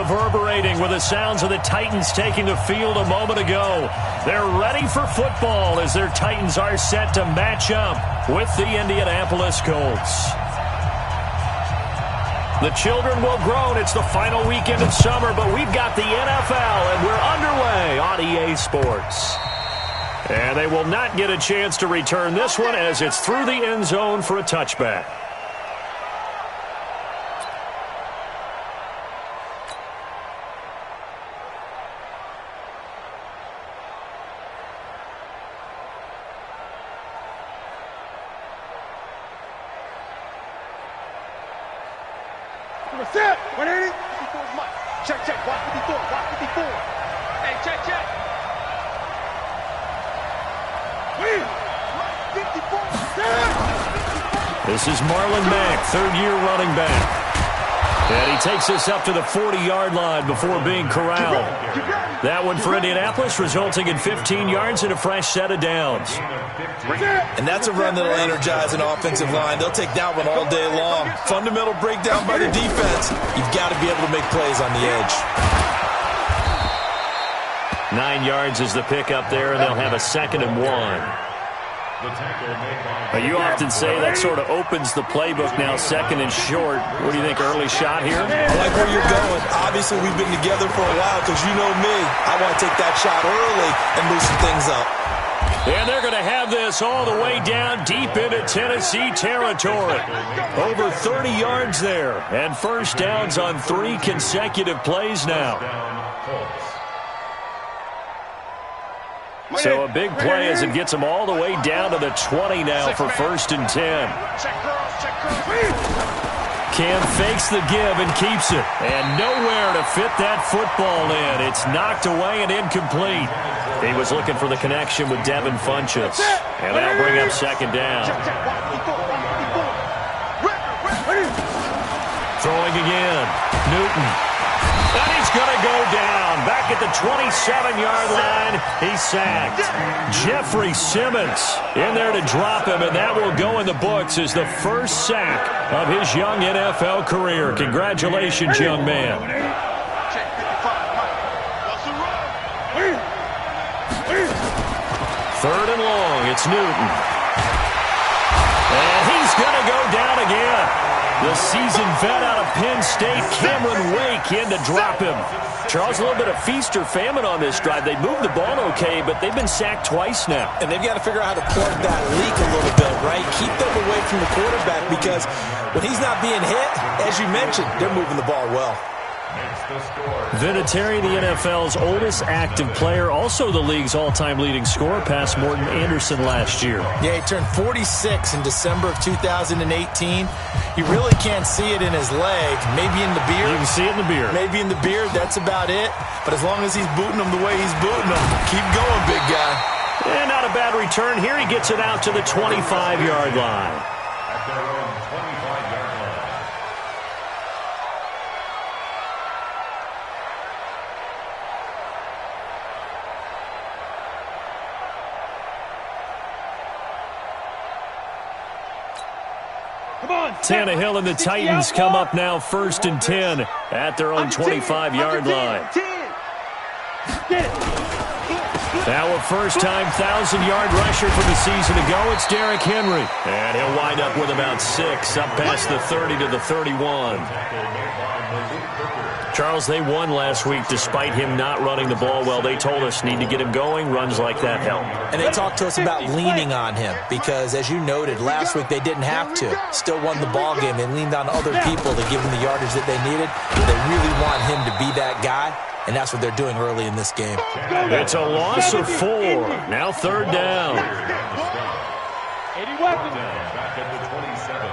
reverberating with the sounds of the Titans taking the field a moment ago. They're ready for football as their Titans are set to match up with the Indianapolis Colts. The children will groan. It's the final weekend of summer, but we've got the NFL, and we're underway on EA Sports. And they will not get a chance to return this one as it's through the end zone for a touchback. Set. 180. 54 is Mike. Check. Watch 54. Watch 54. Hey, check. Win. 54. This is Marlon Mack, third-year running back. And he takes us up to the 40-yard line before being corralled. That one for Indianapolis, resulting in 15 yards and a fresh set of downs. And that's a run that'll energize an offensive line. They'll take that one all day long. Fundamental breakdown by the defense. You've got to be able to make plays on the edge. 9 yards is the pickup there, and they'll have a 2nd and 1. You often say that sort of opens the playbook now, 2nd and short. What do you think, early shot here? I like where you're going. Obviously, we've been together for a while because you know me. I want to take that shot early and loosen things up. And they're going to have this all the way down deep into Tennessee territory. Over 30 yards there, and first downs on 3 consecutive plays now. So a big play as it gets them all the way down to the 20 now for 1st and 10. Cam fakes the give and keeps it. And nowhere to fit that football in. It's knocked away and incomplete. He was looking for the connection with Devin Funchess. And that'll bring up 2nd down. Throwing again. Newton. And he's going to go down. Back at the 27-yard line, he's sacked. Jeffrey Simmons in there to drop him, and that will go in the books as the first sack of his young NFL career. Congratulations, young man. 3rd and long, it's Newton. And he's going to go down again. The seasoned vet out of Penn State, Cameron Wake, in to drop him. Charles, a little bit of feast or famine on this drive. They moved the ball okay, but they've been sacked twice now. And they've got to figure out how to plug that leak a little bit, right? Keep them away from the quarterback because when he's not being hit, as you mentioned, they're moving the ball well. Vinatieri, the NFL's oldest active player, also the league's all-time leading scorer, past Morton Anderson last year. Yeah, he turned 46 in December of 2018. You really can't see it in his leg. Maybe in the beard. You can see it in the beard. Maybe in the beard. That's about it. But as long as he's booting them the way he's booting them, keep going, big guy. And not a bad return. Here he gets it out to the 25-yard line. At their own 25-yard line. Tannehill and the Titans come up now 1st and 10 at their own 25-yard line. Now a first-time 1,000-yard rusher for the season to go. It's Derrick Henry. And he'll wind up with about 6 up past the 30 to the 31. Charles, they won last week despite him not running the ball well. They told us need to get him going. Runs like that help. And they talked to us about leaning on him because, as you noted, last week they didn't have to. Still won the ball game. They leaned on other people to give him the yardage that they needed. They really want him to be that guy, and that's what they're doing early in this game. It's a loss of 4. Now 3rd down. Back at the 27.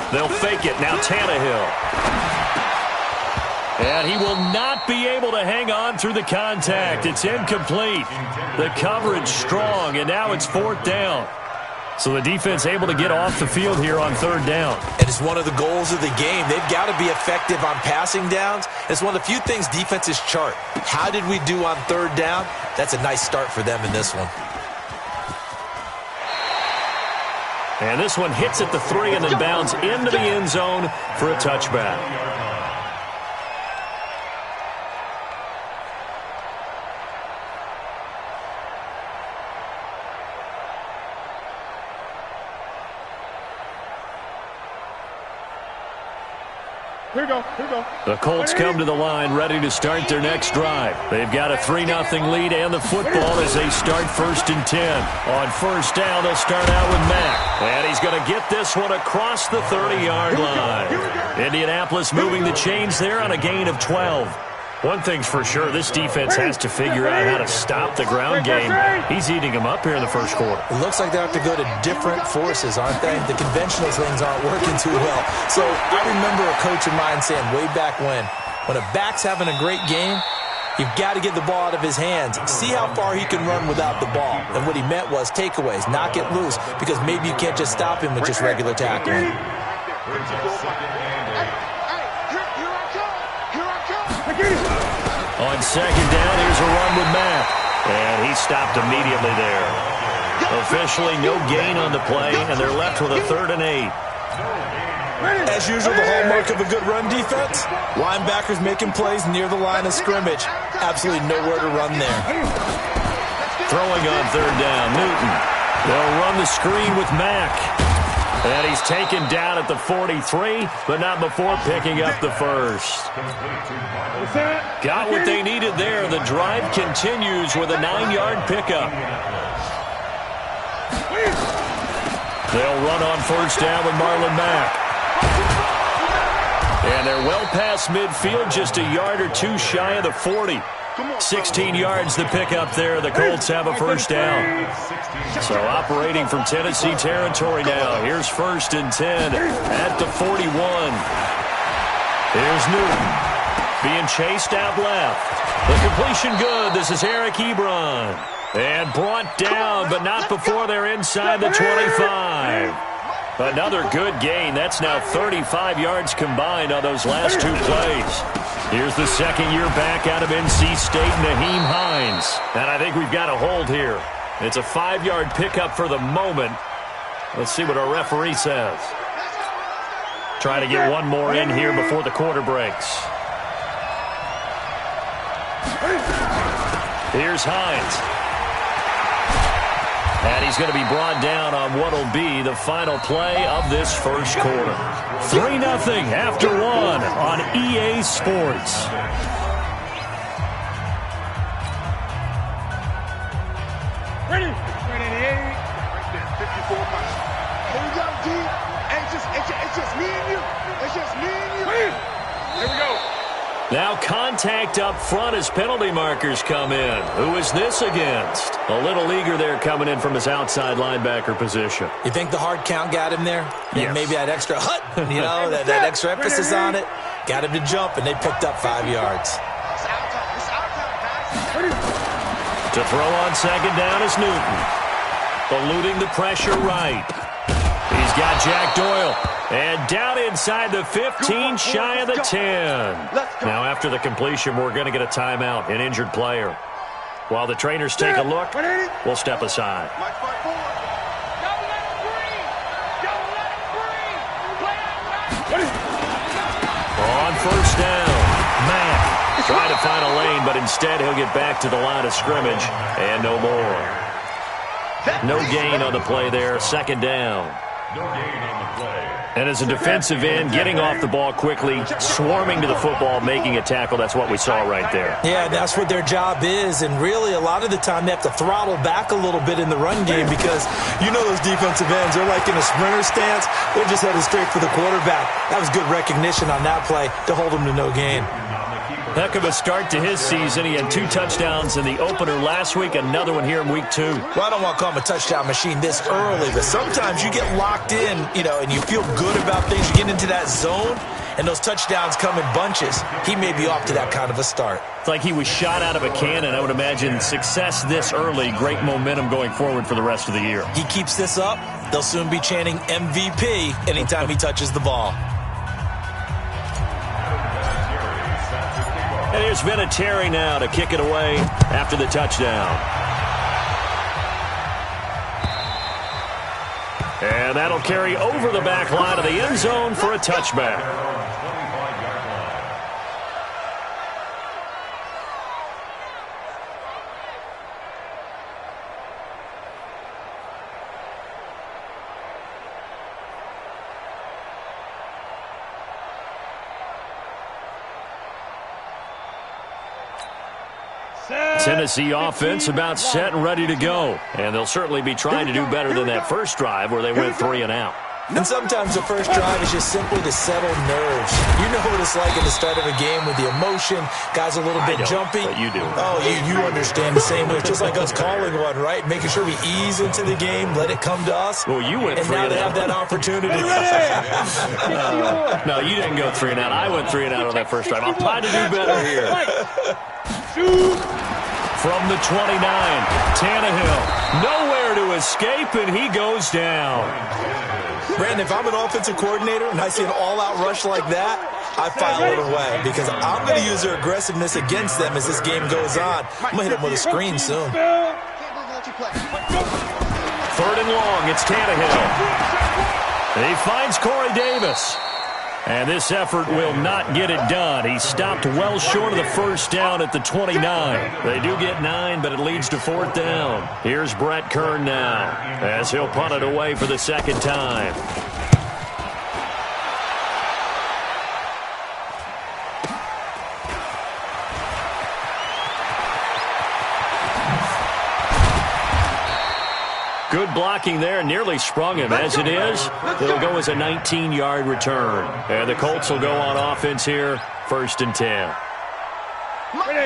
They'll fake it. Now Tannehill. And he will not be able to hang on through the contact. It's incomplete. The coverage strong, and now it's 4th down. So the defense able to get off the field here on 3rd down. And it's one of the goals of the game. They've got to be effective on passing downs. It's one of the few things defenses chart. How did we do on 3rd down? That's a nice start for them in this one. And this one hits at the 3 and then bounds into the end zone for a touchback. Here we go. The Colts come to the line ready to start their next drive. They've got a 3-0 lead and the football as they start 1st and 10. On first down, they'll start out with Mack. And he's going to get this one across the 30-yard line. Indianapolis moving the chains there on a gain of 12. One thing's for sure, this defense has to figure out how to stop the ground game. He's eating them up here in the first quarter. It looks like they have to go to different forces, aren't they? The conventional things aren't working too well. So I remember a coach of mine saying way back when a back's having a great game, you've got to get the ball out of his hands. See how far he can run without the ball. And what he meant was takeaways, knock it loose, because maybe you can't just stop him with just regular tackling. On second down, here's a run with Mack. And he stopped immediately there. Officially no gain on the play, and they're left with a 3rd and 8. As usual, the hallmark of a good run defense, linebackers making plays near the line of scrimmage. Absolutely nowhere to run there. Throwing on 3rd down, Newton. They'll run the screen with Mack. And he's taken down at the 43, but not before picking up the first. Got what they needed there. The drive continues with a 9-yard pickup. They'll run on first down with Marlon Mack. And they're well past midfield, just a yard or two shy of the 40. 16 yards the pickup there. The Colts have a first down. So operating from Tennessee territory now. Here's 1st and 10 at the 41. Here's Newton being chased out left. The completion good. This is Eric Ebron. And brought down, but not before they're inside the 25. Another good gain. That's now 35 yards combined on those last 2 plays. Here's the second-year back out of NC State, Naheem Hines. And I think we've got a hold here. It's a 5-yard pickup for the moment. Let's see what our referee says. Trying to get one more in here before the quarter breaks. Here's Hines. And he's going to be brought down on what will be the final play of this first quarter. 3-0 after 1 on EA Sports. Ready? 54 miles. Here we go, D. It's just me and you. It's just me and you. Here we go. Now contact up front as penalty markers come in. Who is this against? A little leaguer there coming in from his outside linebacker position. You think the hard count got him there? Yes. Maybe that extra that extra emphasis on it. Got him to jump, and they picked up 5 yards. To throw on second down is Newton. Eluding the pressure right. He's got Jack Doyle. And down inside the 15, shy of the 10. Now after the completion, we're going to get a timeout, an injured player. While the trainers take a look, we'll step aside. On first down, Mack trying to find a lane, but instead he'll get back to the line of scrimmage and no more. No gain on the play there, second down. No gain on the play. And as a defensive end, getting off the ball quickly, swarming to the football, making a tackle, that's what we saw right there. Yeah, that's what their job is, and really a lot of the time they have to throttle back a little bit in the run game because you know those defensive ends, they're like in a sprinter stance. They're just headed straight for the quarterback. That was good recognition on that play to hold him to no gain. Heck of a start to his season. He had 2 touchdowns in the opener last week, another one here in week 2. Well, I don't want to call him a touchdown machine this early, but sometimes you get locked in, and you feel good about things. You get into that zone, and those touchdowns come in bunches. He may be off to that kind of a start. It's like he was shot out of a cannon. I would imagine success this early, great momentum going forward for the rest of the year. He keeps this up, they'll soon be chanting MVP anytime he touches the ball. And there's Vinatieri now to kick it away after the touchdown. And that'll carry over the back line of the end zone for a touchback. Tennessee offense about set and ready to go. And they'll certainly be trying to do better than that first drive where they went 3 and out. And sometimes the first drive is just simply to settle nerves. You know what it's like at the start of a game with the emotion. Guys a little bit jumpy. But you do. Oh, you understand the same way. It's just like us calling one, right? Making sure we ease into the game, let it come to us. Well, you went 3 and now they have that opportunity. No, you didn't go 3 and out. I went 3 and out on that first drive. I'm trying to do better here. From the 29, Tannehill. Nowhere to escape, and he goes down. Brandon, if I'm an offensive coordinator and I see an all-out rush like that, I file it away because I'm going to use their aggressiveness against them as this game goes on. I'm going to hit them with a screen soon. 3rd and long, it's Tannehill. He finds Corey Davis. And this effort will not get it done. He stopped well short of the first down at the 29. They do get 9, but it leads to 4th down. Here's Brett Kern now as he'll punt it away for the second time. Good blocking there, nearly sprung him. As it is, it'll go as a 19-yard return. And the Colts will go on offense here, 1st and 10.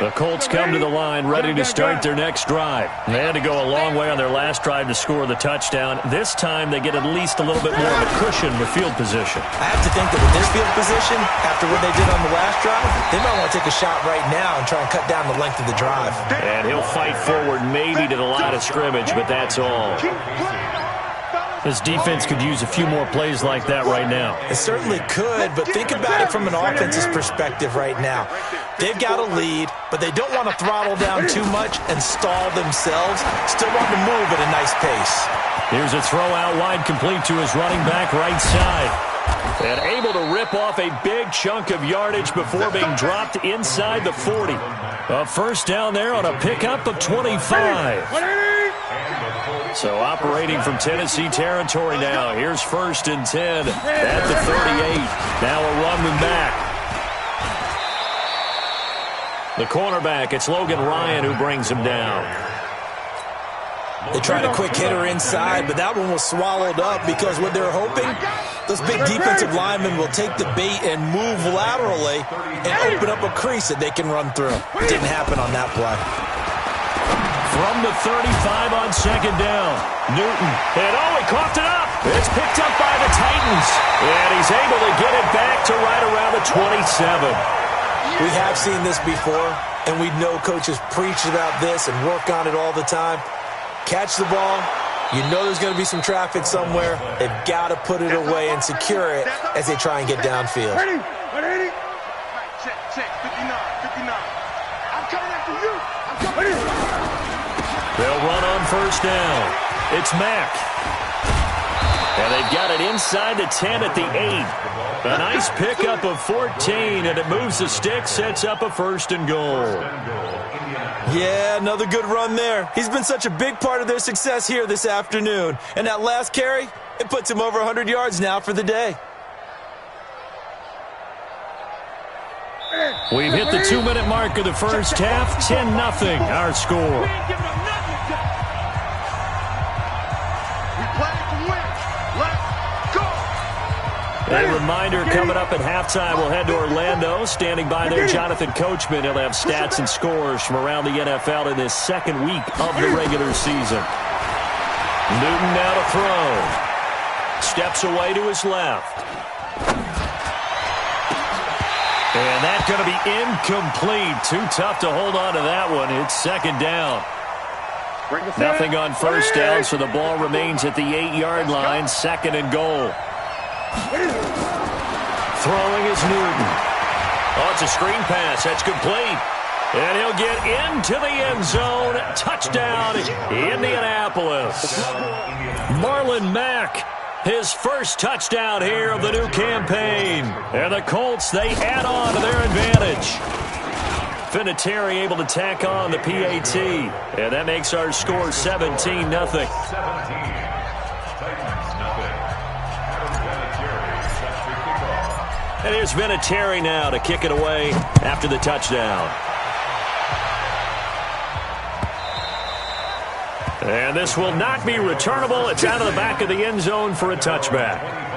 The Colts come to the line ready to start their next drive. They had to go a long way on their last drive to score the touchdown. This time they get at least a little bit more of a cushion with field position. I have to think that with this field position, after what they did on the last drive, they might want to take a shot right now and try and cut down the length of the drive. And he'll fight forward maybe to the line of scrimmage, but that's all. This defense could use a few more plays like that right now. It certainly could, but think about it from an offense's perspective right now. They've got a lead, but they don't want to throttle down too much and stall themselves. Still want to move at a nice pace. Here's a throw out wide complete to his running back right side. And able to rip off a big chunk of yardage before being dropped inside the 40. A first down there on a pickup of 25. So operating from Tennessee territory now. Here's 1st and 10 at the 38. Now a run with back. The cornerback, it's Logan Ryan who brings him down. They tried a quick hitter inside, but that one was swallowed up because what they're hoping, those big defensive linemen will take the bait and move laterally and open up a crease that they can run through. It didn't happen on that play. From the 35 on 2nd down, Newton. And he coughed it up. It's picked up by the Titans. And he's able to get it back to right around the 27. We have seen this before, and we know coaches preach about this and work on it all the time. Catch the ball. You know there's going to be some traffic somewhere. They've got to put it away and secure it as they try and get downfield. Ready? Check. 59. I'm coming after you. I'm coming. They'll run on 1st down. It's Mack. And they've got it inside the 10 at the 8. A nice pickup of 14, and it moves the stick, sets up a 1st and goal. Yeah, another good run there. He's been such a big part of their success here this afternoon. And that last carry, it puts him over 100 yards now for the day. We've hit the 2-minute mark of the first half. 10-0 our score. A reminder coming up at halftime, we'll head to Orlando. Standing by there, Jonathan Coachman. He'll have stats and scores from around the NFL in this 2nd week of the regular season. Newton now to throw. Steps away to his left. And that's going to be incomplete. Too tough to hold on to that one. It's 2nd down. Nothing on 1st down, so the ball remains at the 8-yard line. 2nd and goal. Throwing is Newton. Oh, it's a screen pass. That's complete. And he'll get into the end zone. Touchdown, Indianapolis. Marlon Mack, his first touchdown here of the new campaign. And the Colts, they add on to their advantage. Vinatieri able to tack on the PAT. And that makes our score 17-0. And here's Vinatieri now to kick it away after the touchdown. And this will not be returnable. It's out of the back of the end zone for a touchback.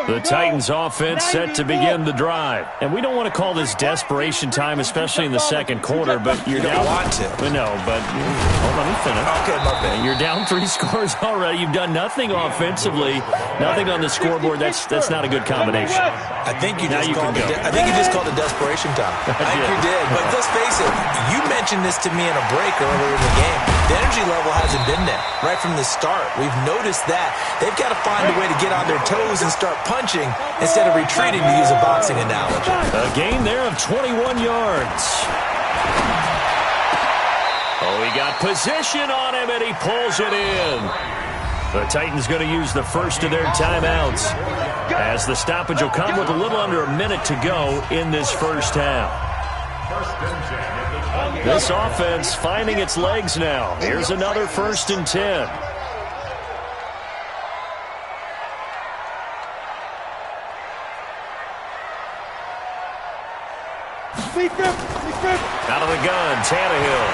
The Titans offense set to begin the drive. And we don't want to call this desperation time, especially in the second quarter, but you're down. You don't want to. No, but hold on, let me finish. Okay, my bad. You're down 3 scores already. You've done nothing offensively, nothing on the scoreboard. That's not a good combination. I think you just called it desperation time. I think you did. But let's face it, you mentioned this to me in a break earlier in the game. The energy level hasn't been there right from the start. We've noticed that. They've got to find a way to get on their toes and start punching instead of retreating, to use a boxing analogy. A gain there of 21 yards. Oh, he got position on him, and he pulls it in. The Titans going to use the first of their timeouts, as the stoppage will come with a little under a minute to go in this first half. This offense finding its legs now. Here's another 1st and 10. Out of the gun, Tannehill.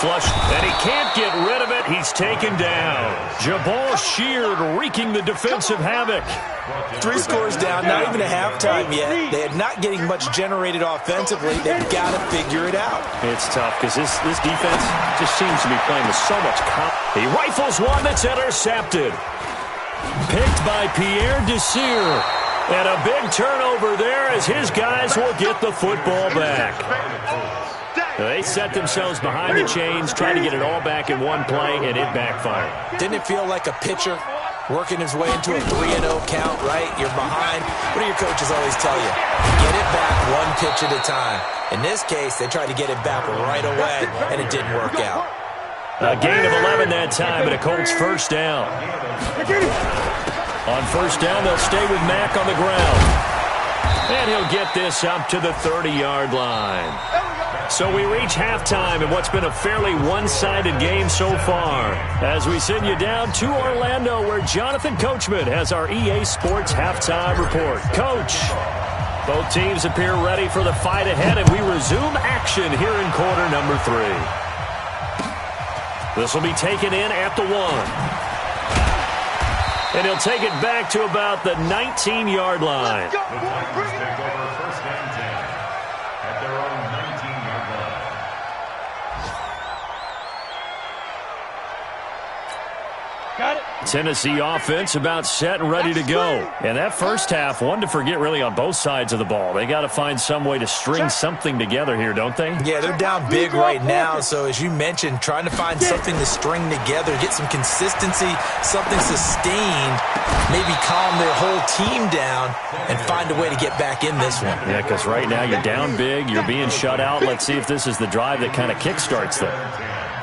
Flush, and he can't get rid of it. He's taken down. Jabal Sheard wreaking the defensive havoc. 3 scores down, not even a halftime yet. They're not getting much generated offensively. They've got to figure it out. It's tough because this defense just seems to be playing with so much confidence. He rifles one that's intercepted. Picked by Pierre Desir. And a big turnover there as his guys will get the football back. They set themselves behind the chains, trying to get it all back in one play, and it backfired. Didn't it feel like a pitcher working his way into a 3-0 count, right? You're behind. What do your coaches always tell you? Get it back one pitch at a time. In this case, they tried to get it back right away, and it didn't work out. A gain of 11 that time, and a Colts first down. On first down, they'll stay with Mack on the ground. And he'll get this up to the 30-yard line. So we reach halftime in what's been a fairly one-sided game so far, as we send you down to Orlando, where Jonathan Coachman has our EA Sports halftime report. Coach, both teams appear ready for the fight ahead, and we resume action here in quarter number 3. This will be taken in at the 1. And he'll take it back to about the 19-yard line. The Titans take over 1st and 10 at their own 19-yard line. Got it. Tennessee offense about set and ready to go. And that first half, one to forget really on both sides of the ball. They got to find some way to string something together here, don't they? Yeah, they're down big right now. So as you mentioned, trying to find something to string together, get some consistency, something sustained, maybe calm their whole team down and find a way to get back in this one. Yeah, because right now you're down big, you're being shut out. Let's see if this is the drive that kind of kickstarts them.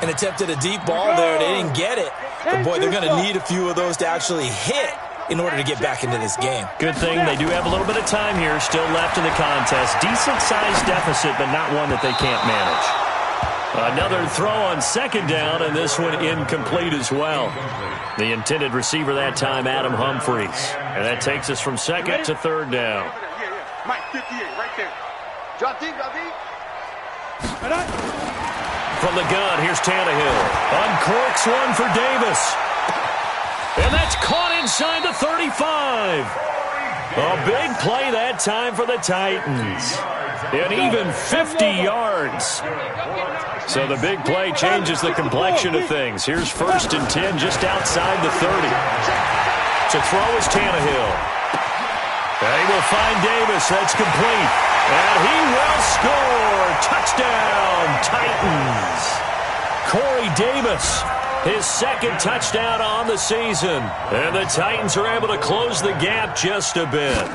And attempted a deep ball there. They didn't get it. But, boy, they're going to need a few of those to actually hit in order to get back into this game. Good thing they do have a little bit of time here still left in the contest. Decent-sized deficit, but not one that they can't manage. Another throw on second down, and this one incomplete as well. The intended receiver that time, Adam Humphries. And that takes us from second to third down. Mike, 58, right there. Drop deep, drop deep. From the gun, here's Tannehill. Uncorks one for Davis. And that's caught inside the 35. A big play that time for the Titans. And even 50 yards. So the big play changes the complexion of things. Here's 1st and 10 just outside the 30. To throw is Tannehill. They will find Davis. That's complete. And he will score. Touchdown, Titans. Corey Davis, his 2nd touchdown on the season. And the Titans are able to close the gap just a bit.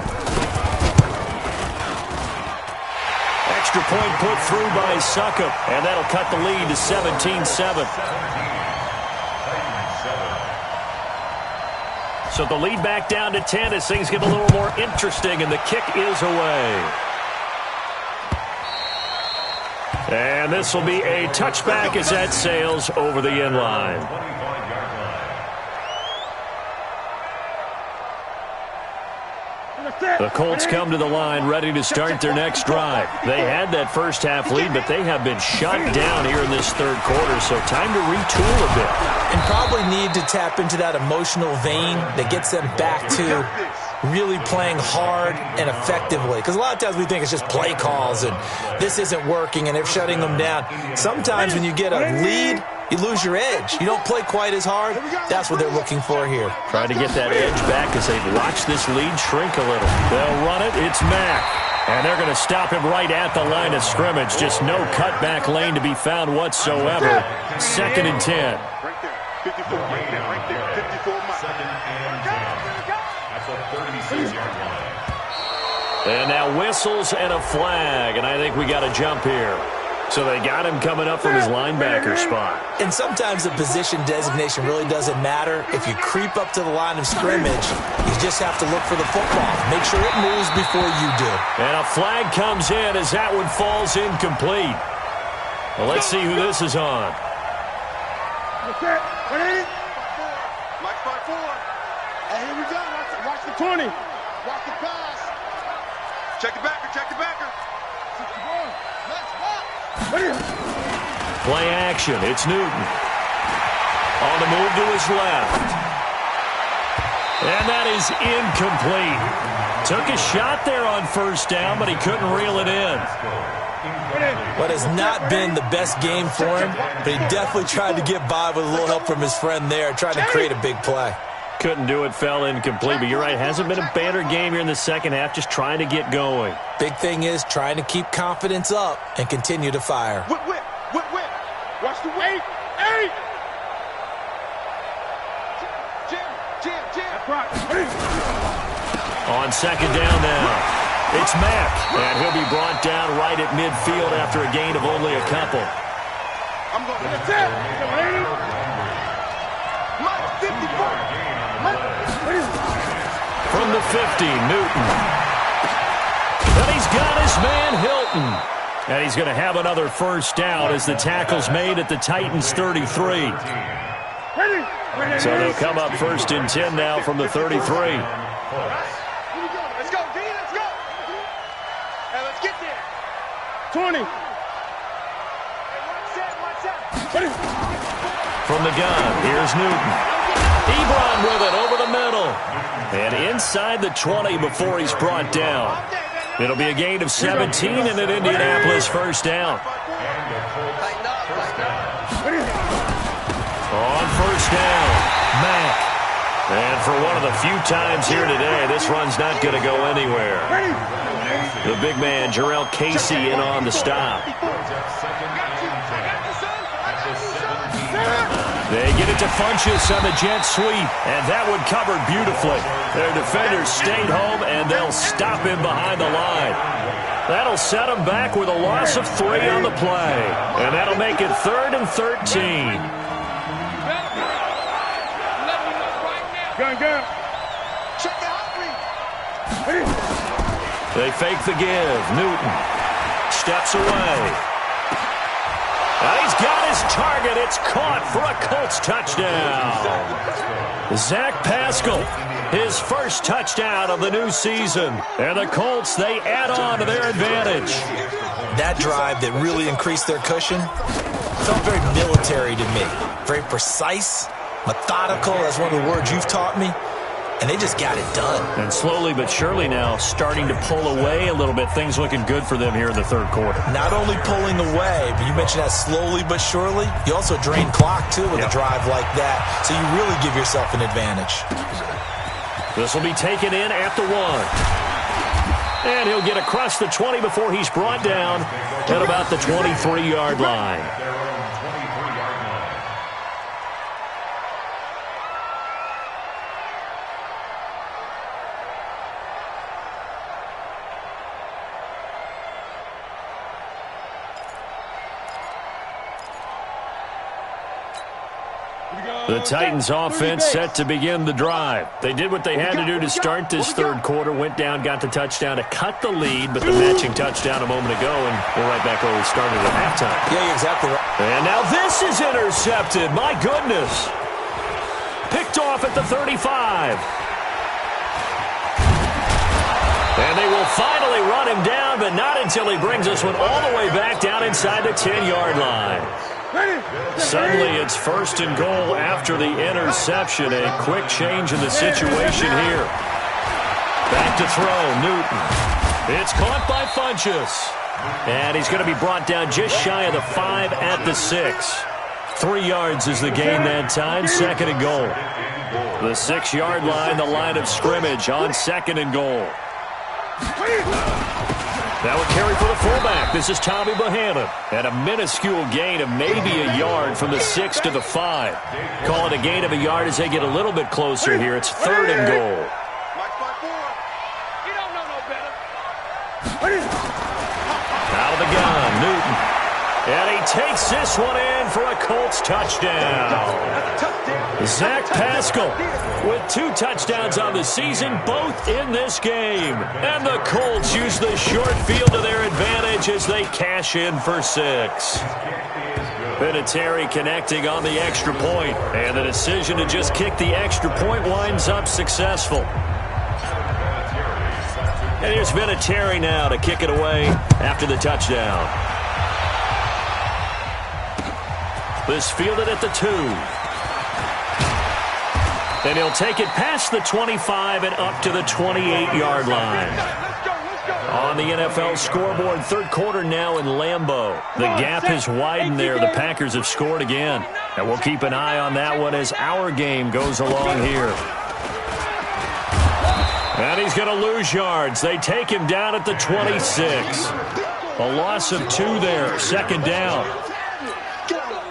Extra point put through by Succop. And that'll cut the lead to 17-7. So the lead back down to 10 as things get a little more interesting, and the kick is away. And this will be a touchback as that sails over the end line. The Colts come to the line ready to start their next drive. They had that first half lead, but they have been shut down here in this third quarter, so time to retool a bit. And probably need to tap into that emotional vein that gets them back to really playing hard and effectively. Because a lot of times we think it's just play calls and this isn't working and they're shutting them down. Sometimes when you get a lead, you lose your edge. You don't play quite as hard. That's what they're looking for here. Trying to get that edge back as they watch this lead shrink a little. They'll run it. It's Mack. And they're going to stop him right at the line of scrimmage. Just no cutback lane to be found whatsoever. 2nd and 10. Right there. 54 right there. Right there. 54 miles. 2nd and 10. That's a 36-yard line. And now whistles and a flag. And I think we got a jump here. So they got him coming up from his linebacker spot. And sometimes the position designation really doesn't matter. If you creep up to the line of scrimmage, you just have to look for the football. Make sure it moves before you do. And a flag comes in as that one falls incomplete. Well, let's see who this is on. Mike 5-4. And here we go. Watch the 20. Watch the pass. Check the backer. Check the backer. Play action. It's Newton. On the move to his left. And that is incomplete. Took a shot there on first down, but he couldn't reel it in. What has not been the best game for him, but he definitely tried to get by with a little help from his friend there, trying to create a big play. Couldn't do it, fell incomplete. But you're right, hasn't been a banter game here in the second half, just trying to get going. Big thing is trying to keep confidence up and continue to fire. Whip. Watch the weight. Hey! Jam. On second down now, it's Mack. And he'll be brought down right at midfield after a gain of only a couple. I'm going to get it. Mike 54. From the 50, Newton. And he's got his man Hilton. And he's going to have another first down as the tackle's made at the Titans' 33. So they'll come up 1st and 10 now from the 33. Let's go, D. Let's go. Hey, let's get there. 20. From the gun, here's Newton. Ebron with it over the middle. And inside the 20 before he's brought down. It'll be a gain of 17 and an Indianapolis first down. On first down, Mack. And for one of the few times here today, this run's not going to go anywhere. The big man, Jarrell Casey, in on the stop. They get it to Funchess on the jet sweep, and that one covered beautifully. Their defenders stayed home, and they'll stop him behind the line. That'll set him back with a loss of 3 on the play, and that'll make it 3rd and 13. Gun. Check the hot read. They fake the give. Newton steps away. And he's got his target. It's caught for a Colts touchdown. Zach Pascal, his first touchdown of the new season. And the Colts, they add on to their advantage. That drive that really increased their cushion felt very military to me. Very precise, methodical, that's one of the words you've taught me. And they just got it done. And slowly but surely now starting to pull away a little bit. Things looking good for them here in the third quarter. Not only pulling away, but you mentioned that slowly but surely. You also drain clock, too, with a drive like that. So you really give yourself an advantage. This will be taken in at the 1. And he'll get across the 20 before he's brought down at about the 23-yard line. The Titans offense set to begin the drive. They did what they had to do to start this third quarter, went down, got the touchdown to cut the lead, but the matching touchdown a moment ago, and we're right back where we started at halftime. Yeah, you're exactly right. And now this is intercepted. My goodness. Picked off at the 35. will finally run him down, but not until he brings this one all the way back down inside the 10-yard line. Suddenly, it's 1st and goal after the interception. A quick change in the situation here. Back to throw, Newton. It's caught by Funchess. And he's going to be brought down just shy of the 5 at the 6. 3 yards is the gain that time, 2nd and goal. The 6-yard line, the line of scrimmage on 2nd and goal. That would carry for the fullback. This is Tommy Bohannon. And a minuscule gain of maybe a yard from the 6 to the 5. Call it a gain of a yard as they get a little bit closer here. It's 3rd and goal. Out of the gun, Newton. And he takes this one in for a Colts touchdown. Zach Pascal with 2 touchdowns on the season, both in this game. And the Colts use the short field to their advantage as they cash in for 6. Vinatieri connecting on the extra point. And the decision to just kick the extra point winds up successful. And here's Vinatieri now to kick it away after the touchdown. This fielded at the 2. And he'll take it past the 25 and up to the 28-yard line. On the NFL scoreboard, 3rd quarter now in Lambeau. The gap has widened there. The Packers have scored again. And we'll keep an eye on that one as our game goes along here. And he's going to lose yards. They take him down at the 26. A loss of 2 there, 2nd down.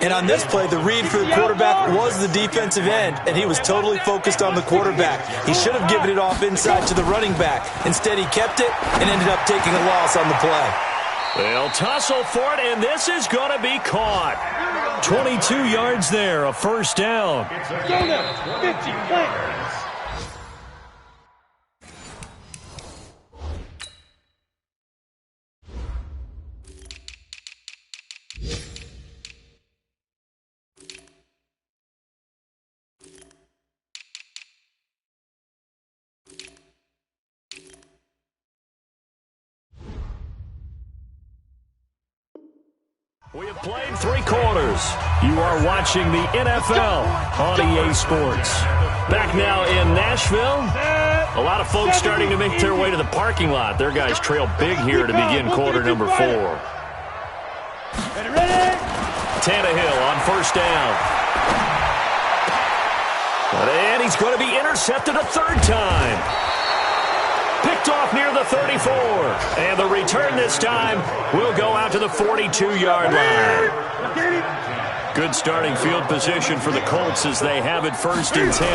And on this play, the read for the quarterback was the defensive end, and he was totally focused on the quarterback. He should have given it off inside to the running back. Instead, he kept it and ended up taking a loss on the play. They'll tussle for it, and this is going to be caught. 22 yards there, a 1st down. We have played 3 quarters. You are watching the NFL on EA Sports. Back now in Nashville. A lot of folks starting to make their way to the parking lot. Their guys trail big here to begin quarter number 4. Tannehill on 1st down. And he's going to be intercepted a 3rd time. Picked off near the 34. And the return this time will go out to the 42-yard line. Good starting field position for the Colts as they have it 1st and 10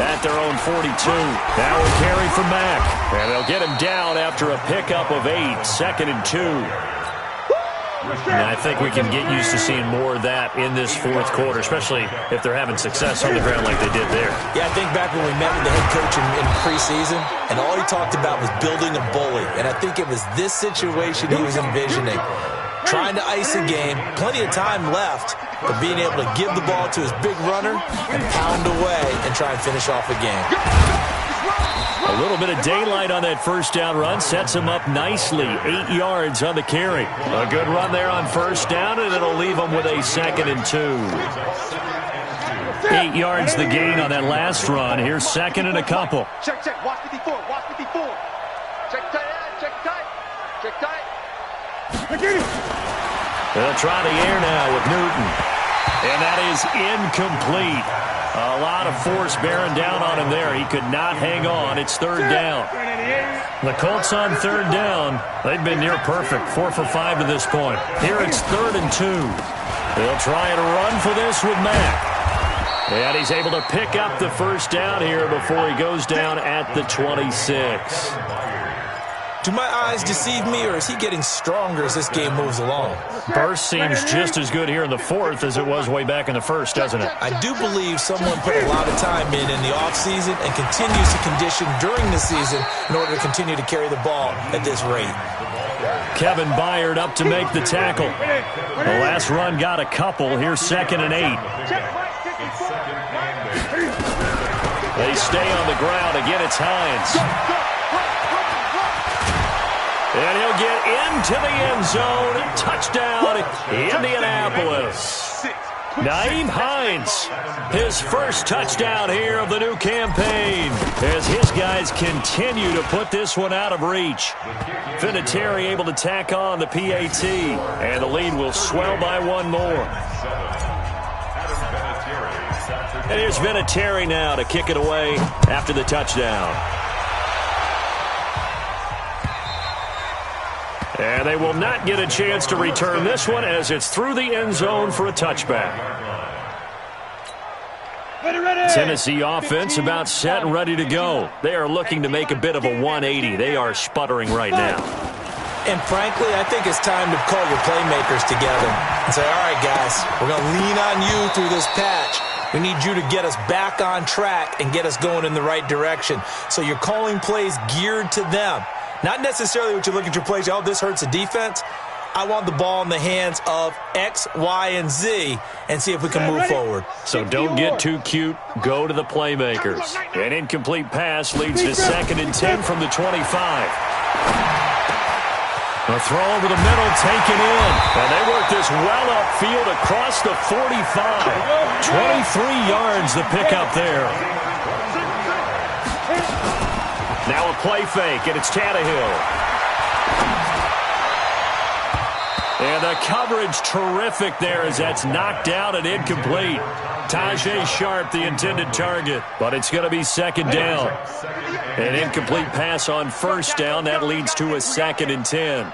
at their own 42. Now a carry from Mack. And they'll get him down after a pickup of 8, 2nd and 2. And I think we can get used to seeing more of that in this 4th quarter, especially if they're having success on the ground like they did there. Yeah, I think back when we met with the head coach in preseason, and all he talked about was building a bully. And I think it was this situation he was envisioning. Trying to ice a game, plenty of time left, but being able to give the ball to his big runner and pound away and try and finish off a game. A little bit of daylight on that 1st down run sets him up nicely. 8 yards on the carry. A good run there on 1st down, and it'll leave him with a 2nd and 2. 8 yards the gain on that last run. Here's 2nd and a couple. Check, watch 54, watch 54. Check tight, check tight. They'll try the air now with Newton. And that is incomplete. A lot of force bearing down on him there. He could not hang on. It's 3rd down. The Colts on 3rd down. They've been near perfect. 4 for 5 to this point. Here it's 3rd and 2. They'll try and run for this with Mack. And he's able to pick up the 1st down here before he goes down at the 26. Do my eyes deceive me, or is he getting stronger as this game moves along? Burst seems just as good here in the 4th as it was way back in the 1st, doesn't it? I do believe someone put a lot of time in the offseason and continues to condition during the season in order to continue to carry the ball at this rate. Kevin Byard up to make the tackle. The last run got a couple. Here's 2nd and 8. They stay on the ground. Again, it's Hines. And he'll get into the end zone. Touchdown, Indianapolis. Nyheim Hines, his first touchdown here of the new campaign, as his guys continue to put this one out of reach. Vinatieri able to tack on the PAT, and the lead will swell by one more. And here's Vinatieri now to kick it away after the touchdown. And they will not get a chance to return this one as it's through the end zone for a touchback. Tennessee offense about set and ready to go. They are looking to make a bit of a 180. They are sputtering right now. And frankly, I think it's time to call your playmakers together and say, all right, guys, we're going to lean on you through this patch. We need you to get us back on track and get us going in the right direction. So you're calling plays geared to them. Not necessarily what you look at your plays, oh, this hurts the defense. I want the ball in the hands of X, Y, and Z and see if we can move forward. So don't get too cute. Go to the playmakers. An incomplete pass leads to 2nd and 10 from the 25. A throw over the middle, taken in. And they work this well upfield across the 45. 23 yards the pickup there. Now a play fake, and it's Tannehill. And the coverage terrific there as that's knocked out and incomplete. Tajay Sharp, the intended target, but it's going to be 2nd down. An incomplete pass on 1st down. That leads to a 2nd and 10.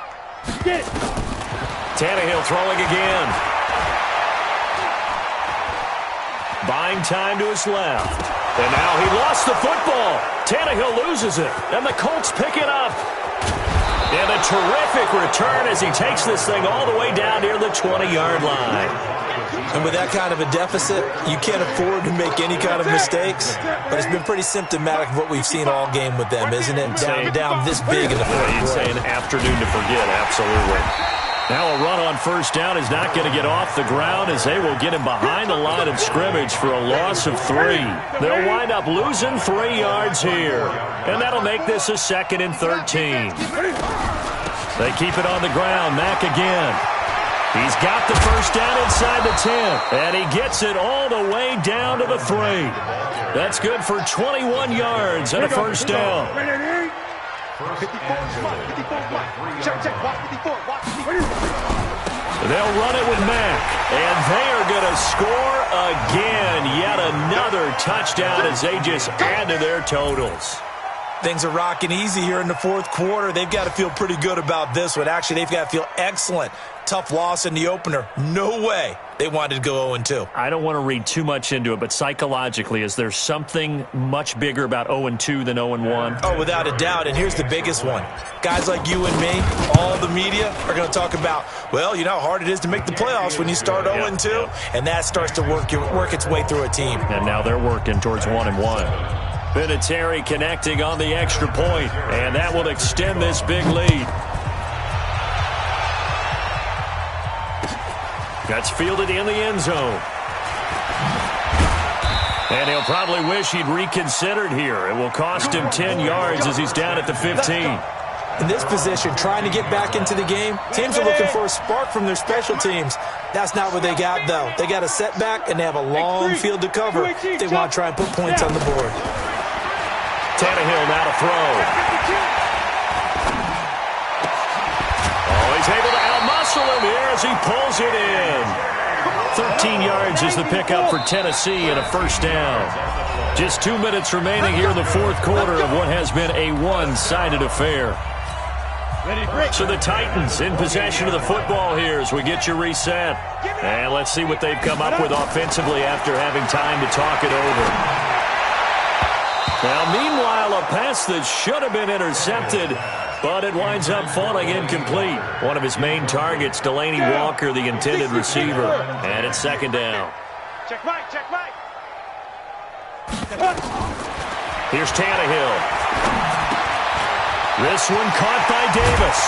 Tannehill throwing again. Buying time to his left. And now he lost the football. Tannehill loses it, and the Colts pick it up. And a terrific return as he takes this thing all the way down near the 20-yard line. And with that kind of a deficit, you can't afford to make any kind of mistakes. But it's been pretty symptomatic of what we've seen all game with them, isn't it? Down this big in the fourth quarter. You'd say an afternoon to forget, absolutely. Now a run on 1st down is not going to get off the ground as they will get him behind the line of scrimmage for a loss of 3. They'll wind up losing 3 yards here. And that'll make this a 2nd and 13. They keep it on the ground. Mack again. He's got the 1st down inside the 10. And he gets it all the way down to the 3. That's good for 21 yards and a 1st down. 54, check, watch 54, watch 54. They'll run it with Mack, and they are going to score again. Yet another touchdown as they just add to their totals. Things are rocking easy here in the fourth quarter. They've got to feel pretty good about this one. Actually, they've got to feel excellent. Tough loss in the opener. No way they wanted to go 0-2. I don't want to read too much into it, but psychologically, is there something much bigger about 0-2 than 0-1? Oh, without a doubt, and here's the biggest one. Guys like you and me, all the media, are going to talk about, well, you know how hard it is to make the playoffs when you start 0-2, and that starts to work its way through a team. And now they're working towards 1-1. Vinatieri connecting on the extra point, and that will extend this big lead. That's fielded in the end zone. And he'll probably wish he'd reconsidered here. It will cost him 10 yards as he's down at the 15. In this position, trying to get back into the game, teams are looking for a spark from their special teams. That's not what they got, though. They got a setback, and they have a long field to cover if they want to try and put points on the board. Tannehill now to throw. Oh, he's able to outmuscle him here as he pulls it in. 13 yards is the pickup for Tennessee and a 1st down. Just 2 minutes remaining here in the fourth quarter of what has been a one-sided affair. So the Titans in possession of the football here as we get you reset. And let's see what they've come up with offensively after having time to talk it over. Now, meanwhile, a pass that should have been intercepted, but it winds up falling incomplete. One of his main targets, Delaney Walker, the intended receiver. And it's 2nd down. Check Mike. Here's Tannehill. This one caught by Davis.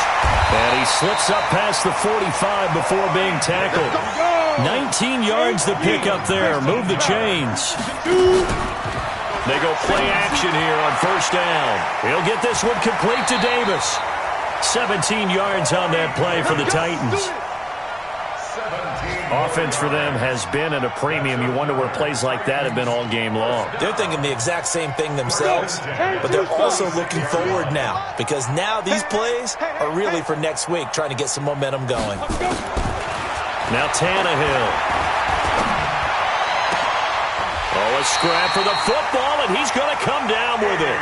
And he slips up past the 45 before being tackled. 19 yards to pick up there. Move the chains. They go play action here on 1st down. He'll get this one complete to Davis. 17 yards on that play for the Titans. Offense for them has been at a premium. You wonder where plays like that have been all game long. They're thinking the exact same thing themselves, but they're also looking forward now because now these plays are really for next week, trying to get some momentum going. Now Tannehill. Oh, a scrap for the football, and he's going to come down with it.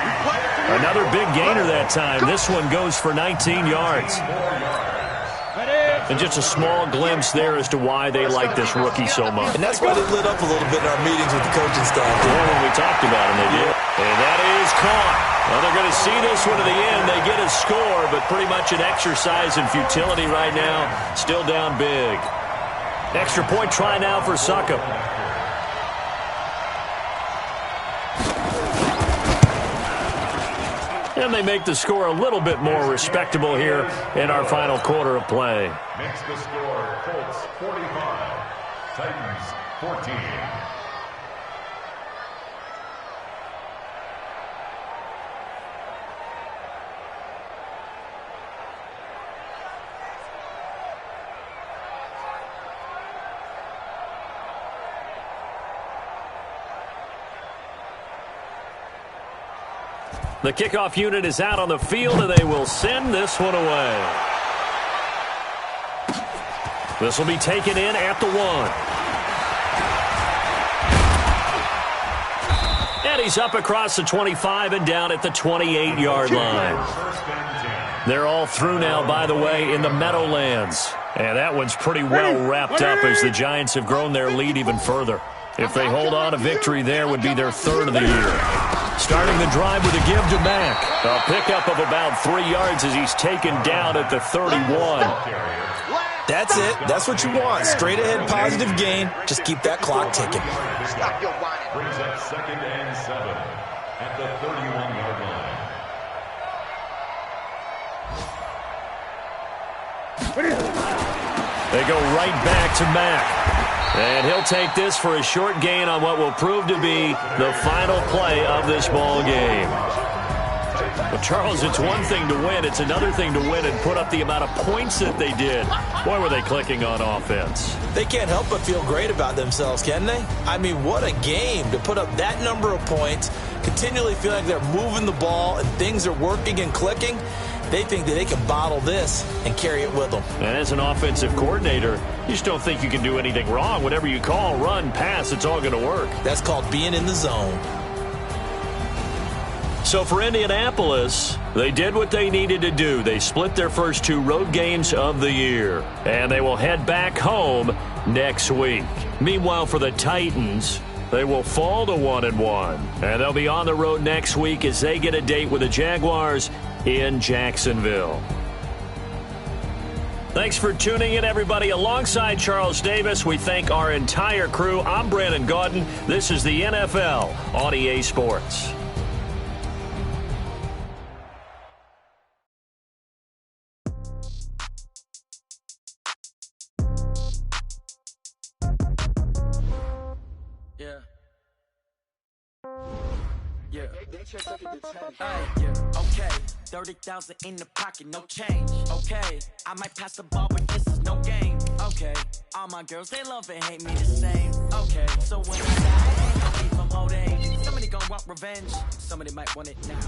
Another big gainer that time. This one goes for 19 yards. And just a small glimpse there as to why they like this rookie so much. And that's why they lit up a little bit in our meetings with the coaching staff. Yeah, when we talked about him, they did. And that is caught. Well, they're going to see this one to the end. They get a score, but pretty much an exercise in futility right now. Still down big. Extra point try now for Succop. And they make the score a little bit more respectable here in our final quarter of play. Makes the score Colts 45, Titans 14. The kickoff unit is out on the field, and they will send this one away. This will be taken in at the 1. And he's up across the 25 and down at the 28-yard line. They're all through now, by the way, in the Meadowlands. And that one's pretty well wrapped up as the Giants have grown their lead even further. If they hold on, a victory there would be their 3rd of the year. Starting the drive with a give to Mack. A pickup of about 3 yards as he's taken down at the 31. That's it. That's what you want. Straight ahead positive gain. Just keep that clock ticking. Brings up 2nd and 7 at the 31-yard line. They go right back to Mack. And he'll take this for a short gain on what will prove to be the final play of this ball game. But, Charles, it's one thing to win. It's another thing to win and put up the amount of points that they did. Boy, were they clicking on offense. They can't help but feel great about themselves, can they? I mean, what a game to put up that number of points, continually feel like they're moving the ball and things are working and clicking. They think that they can bottle this and carry it with them. And as an offensive coordinator, you just don't think you can do anything wrong. Whatever you call, run, pass, it's all going to work. That's called being in the zone. So for Indianapolis, they did what they needed to do. They split their first 2 road games of the year. And they will head back home next week. Meanwhile, for the Titans, they will fall to 1-1. And they'll be on the road next week as they get a date with the Jaguars in Jacksonville. Thanks for tuning in, everybody. Alongside Charles Davis, we thank our entire crew. I'm Brandon Gaudin. This is the NFL on EA Sports. Okay, 30,000 in the pocket, no change. Okay, I might pass the ball, but this is no game. Okay, all my girls, they love and hate me the same. Okay, so when I die, I ain't gonna be from old age. Somebody gon' want revenge, somebody might want it now.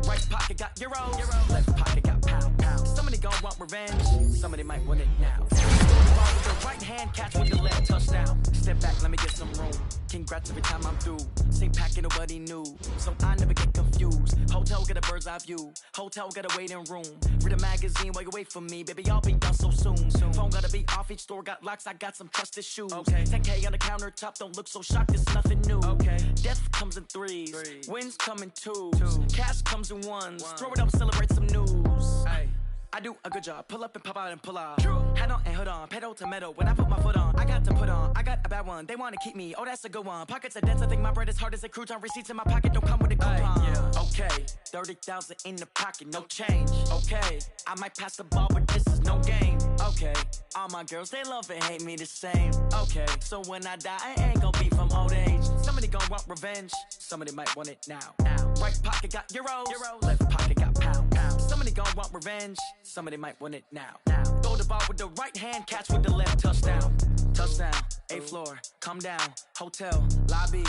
Right pocket got euros, left pocket got pound. Somebody gon' want revenge, somebody might want it now. Ball with the right hand, catch with the left, touchdown. Step back, let me get some room. Congrats every time I'm through. Same packet, nobody knew, so I never get confused. Hotel get a bird's eye view. Hotel got a waiting room. Read a magazine while you wait for me, baby. I'll be done so soon. Phone gotta be off. Each store got locks. I got some trusted shoes. Okay. 10K on the countertop. Don't look so shocked. It's nothing new. Okay. Death comes in threes. Wins come in twos. Cash comes in ones. Throw it up, celebrate some news. Ay. I do a good job. Pull up and pop out and pull out. True. Head on and hood on. Pedal to metal. When I put my foot on, I got to put on. I got a bad one. They want to keep me. Oh, that's a good one. Pockets are dense. I think my bread is hard as a crouton. Receipts in my pocket don't come with a coupon. Yeah. Okay. 30,000 in the pocket. No change. Okay. I might pass the ball, but this is no game. Okay. All my girls, they love and hate me the same. Okay. So when I die, I ain't gonna be from old age. Somebody gonna want revenge. Somebody might want it now. Right pocket got euros. Left pocket got pound. Somebody gon' want revenge. Somebody might want it now. Throw the ball with the right hand, catch with the left. Touchdown. Touchdown. 8th floor. Come down. Hotel. Lobby.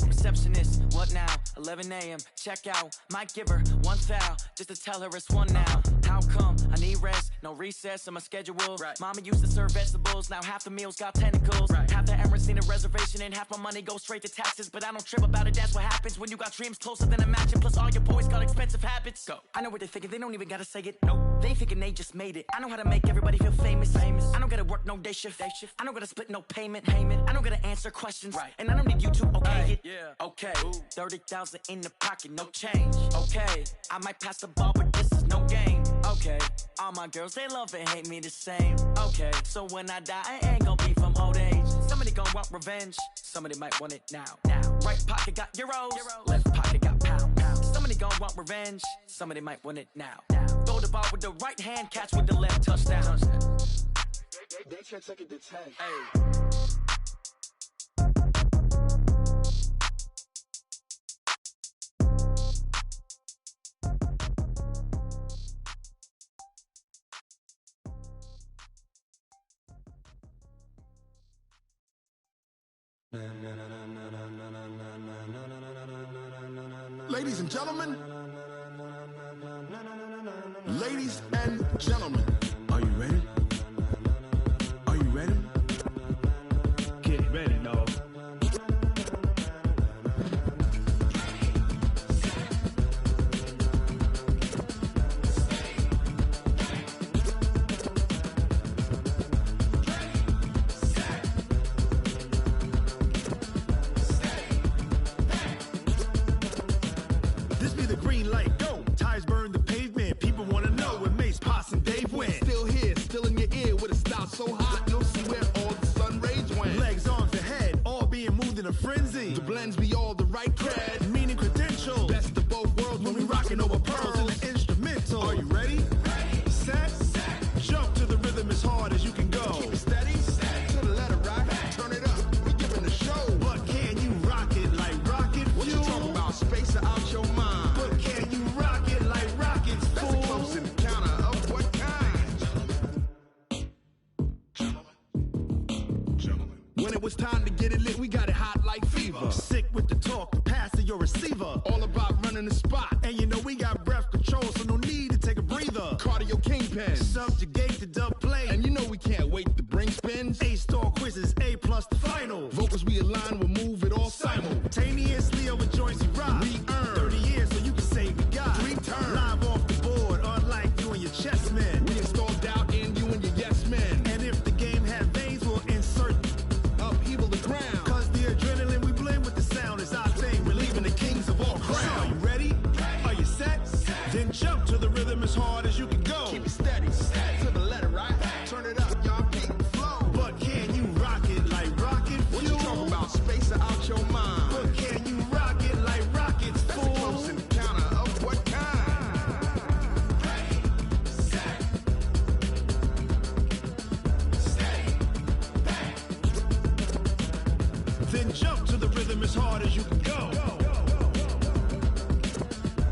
Receptionist, what now? 11 a.m. Check out. Might give her one foul just to tell her it's one now. How come? I need rest, no recess in my schedule. Right. Mama used to serve vegetables, now half the meals got tentacles. Right. Half the errands need a reservation and half my money goes straight to taxes. But I don't trip about it, that's what happens when you got dreams closer than a matching. Plus all your boys got expensive habits. Go. I know what they're thinking, they don't even gotta say it. No, they thinking they just made it. I know how to make everybody feel famous. I don't gotta work no day shift. I don't gotta split no payment. I don't gotta answer questions. Right. And I don't need you to okay it. Yeah. Okay, 30,000 in the pocket, no change. Okay, I might pass the ball, but this is no game. Okay, all my girls, they love and hate me the same. Okay, so when I die, I ain't gon' be from old age. Somebody gon' want revenge, somebody might want it now. Right pocket got euros, left pocket got pounds. Somebody gon' want revenge, somebody might want it now. Throw the ball with the right hand, catch with the left. Touchdown. They can't take it to 10. Hey. Ladies and gentlemen, ladies and gentlemen, are you ready? Are you ready? Get ready, dog. This be the green light, go. Tires burn the pavement. People wanna know when Mace, Potts, and Dave went. Still here, still in your ear with a style so hot, you'll see where all the sun rays went. Legs, arms, and head, all being moved in a frenzy. The blends be all the right cred, meaning credentials. Best of both worlds when we rockin' over pearls in the instrumental. Are you ready? Set. Jump to the rhythm as hard as you can go. Keep it steady, to the letter right. Turn it up, we giving the show. But can you rock it like rocket fuel? What you talking about? Space out your mind. But can you rock it like rockets, fool? That's a close encounter of what kind? Gentlemen. When it was time to get it lit, we got it hot like fever. Sick with the talk, the pass to your receiver. All about running the spot. And you know we got breath control, so no need to take a breather. Cardio kingpin, subjugate the dub play. And you know we can't wait to bring spins. A-star quizzes, A+ the final. Vocals we align, we'll move it all simultaneously over joints we rock. We earn 30 years so you can say we got 3 turns. Live off the board, unlike you and your chess men. We install doubt in you and your yes men. And if the game had veins, we'll insert upheaval the ground. Cause the adrenaline we blend with the sound is our thing. Relieving the kings of all crowns. So are you ready? Are you set? Then jump to the rhythm as hard as you can go. Keep it steady, to the letter right. Turn it up, y'all keep the flow. But can you rock it like rocket fuel? What you talking about? Space out your mind. But can you rock it like rockets, fool? That's a close encounter of what kind? Then jump to the rhythm as hard as you can go.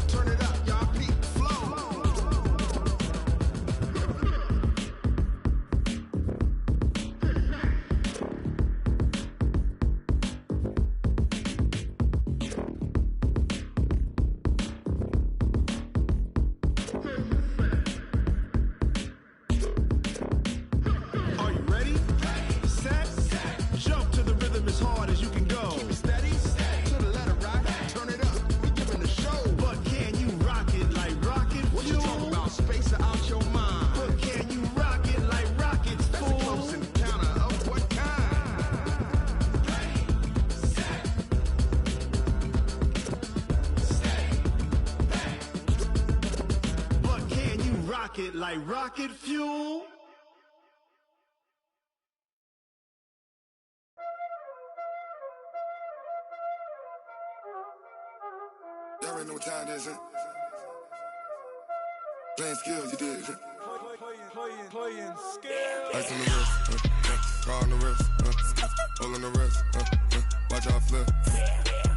Turn it up, y'all keep the flow. Are you ready? Set. Jump to the rhythm as hard as you can go. Keep it steady, to the letter right. Turn it up, we giving the show. But can you rock it like rocket fuel? What you talking about? Space out your mind. But can you rock it like rockets, fool? That's a close encounter of what kind? But can you rock it like rocket fuel? Y'all already know what time it is, huh? Playing skills, you did. Playing skills. Ice on the wrist, car on the wrist, hole on the wrist, watch out flip,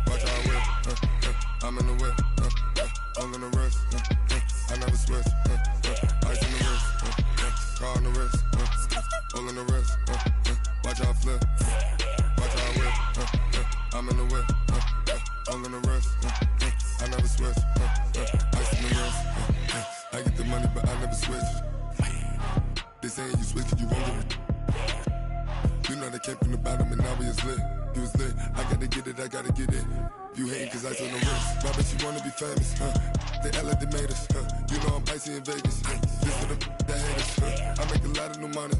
watch out whip, I'm in the whip, hole on the wrist, all in the rest. I never switch. Ice in the rest. I get the money, but I never switch. They saying you switch, you won't get it. You know they came from the bottom and now we is lit. You was lit. I gotta get it, I gotta get it. You hating cause ice on the wrist. Why bet you wanna be famous, They act like they made us, You know I'm icy in Vegas, This for the that hate us, I make a lot of new money,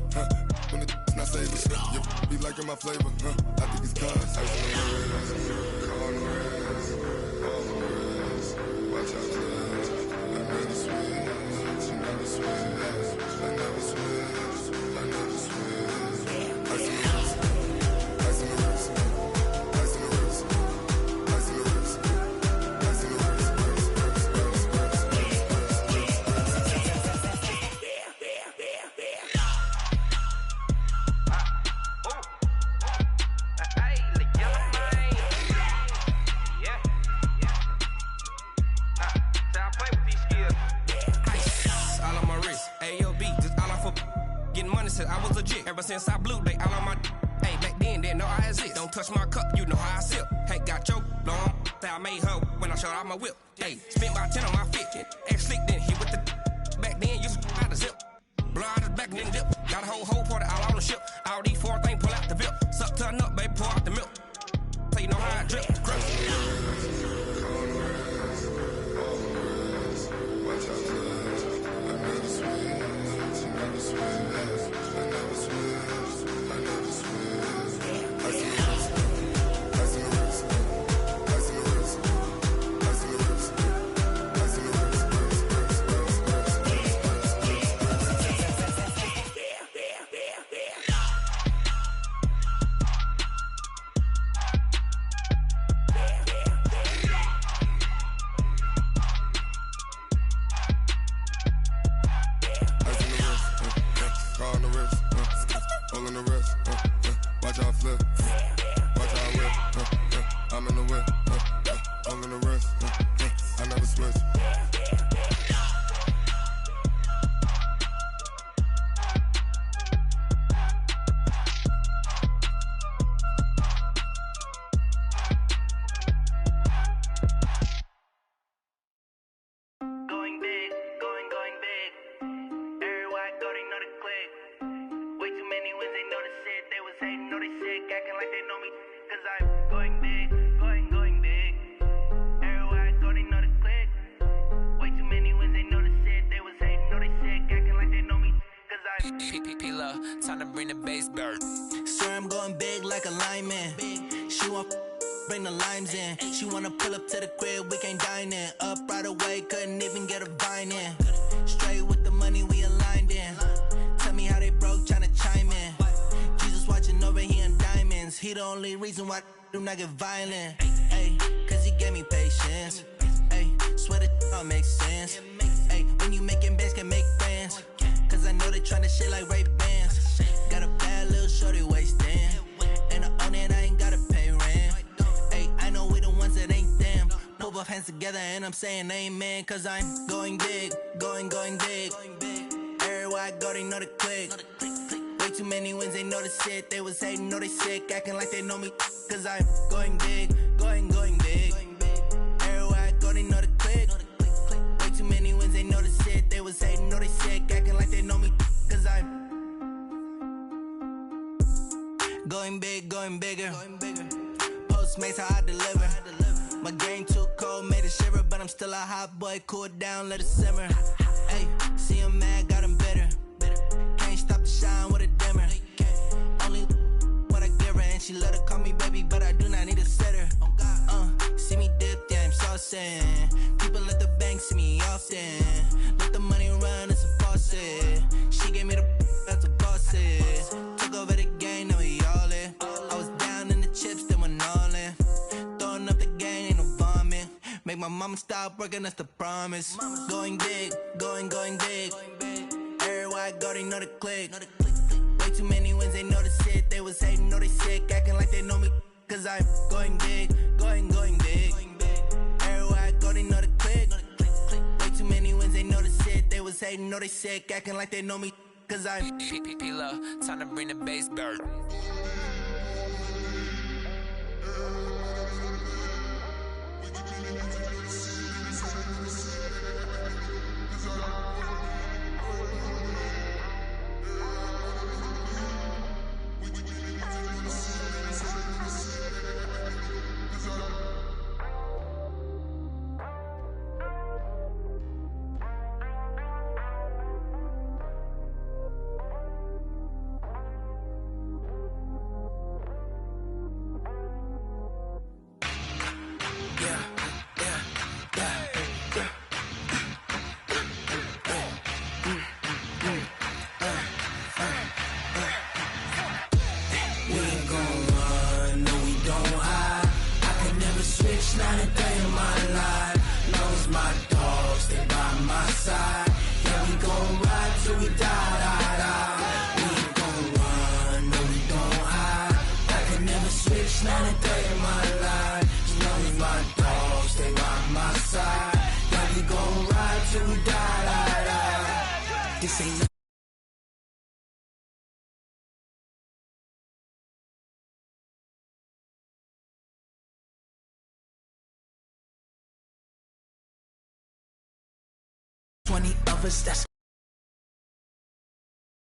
When it's not savers, You be liking my flavor, I think it's cause ice on the wrist, on the wrist, on the wrist. Watch out, cuz I never switch, I never switch, I never switch, I never switch. Ice on the wrist, ice on the wrist, ice on the wrist, ice on the wrist, ice on the wrist. I was legit. Ever since I blew, they all on my hey, back then, didn't know I exist. Don't touch my cup, you know how I sip. Hey, got your long, that I made her when I showed out my whip. Hey, spent about 10 on my fit. Ex slick, then hit with the back then, used to out the zip. Blow out his back, then dip. Got a whole party all on the ship. All these 4 things, pull out the VIP. Suck to a nut, baby, pour out the milk. So you know how I drip. Crush. Watch out, cuz I never switch, I never switch. I never switch, I never switch. Ice in the wrist, ice in the wrist, ice in the wrist, ice in the wrist, ice in the wrist. Watch out flip, watch out whip, I'm in the whip, all in the wrist, I never switch. Going big, going big. Everywhere I go, they know the click. Way too many wins, they know the shit. They was hating, know they sick, acting like they know me. Cause I'm going big, going big. Everywhere I go, they know the click. Way too many wins, they know the shit. They was hating, know they sick, acting like they know me. Cause I'm P-P-P-Love, time to bring the bass bird. Swear I'm going big like a lineman. She want bring the limes in. She wanna pull up to the crib, we can't dine in. Up right away, couldn't even get a vine in. Straight with the money, we aligned in. Tell me how they broke, tryna chime in. Jesus watching over here in diamonds. He the only reason why I do not get violent. Ay, cause he gave me patience. Ay, swear that all makes sense. Ay, when you making bands, can make friends. Cause I know they tryna shit like Ray-Bans. Got a bad little shorty wasting. And I own it, I ain't gotta pay rent. Ay, I know we the ones that ain't them. Put both hands together and I'm saying amen. Cause I'm going big, going big. Everywhere I go, they know the click. Way too many wins, they know the shit. They was hating, know they sick, acting like they know me. Cause I'm going big, going big. Everywhere I go, they know the click. Way too many wins, they know the shit. They was hating, know they sick, acting like they know me. Cause I'm going big, going bigger. Postmates how I deliver. My game too cold, made it shiver. But I'm still a hot boy, cool it down, let it simmer. Hey, see him mad, got him bitter. Can't stop the shine with a dimmer. Only what I give her, and she let her call me baby, but I do not need a sitter. See me dip, yeah, I'm saucing. People at the bank see me often. Let the money run, it's a faucet. She gave me the that's a faucet. Took over the game, now we all in. I was down in the chips, then went all in. Throwing up the game, ain't no vomit. Make my mama stop working, that's the promise. Going big, going big. Everywhere I go, they know the click. Way too many wins, they know the shit. They was hating, know they sick, acting like they know me. Cause I'm going big, going big. Everywhere I go, they know the click. Way too many wins, they know the shit. They was hating, know they sick, acting like they know me. Cause I'm P-P-P-Love, time to bring the bass bird. side. Yeah, we gon' ride till we die, die, die. We ain't gon' run, no, we don't hide. I can never switch, not a day in my life. As long as my dogs stay by my side. Yeah, we gon' ride till we die, die, die. This ain't no 20 of us, that's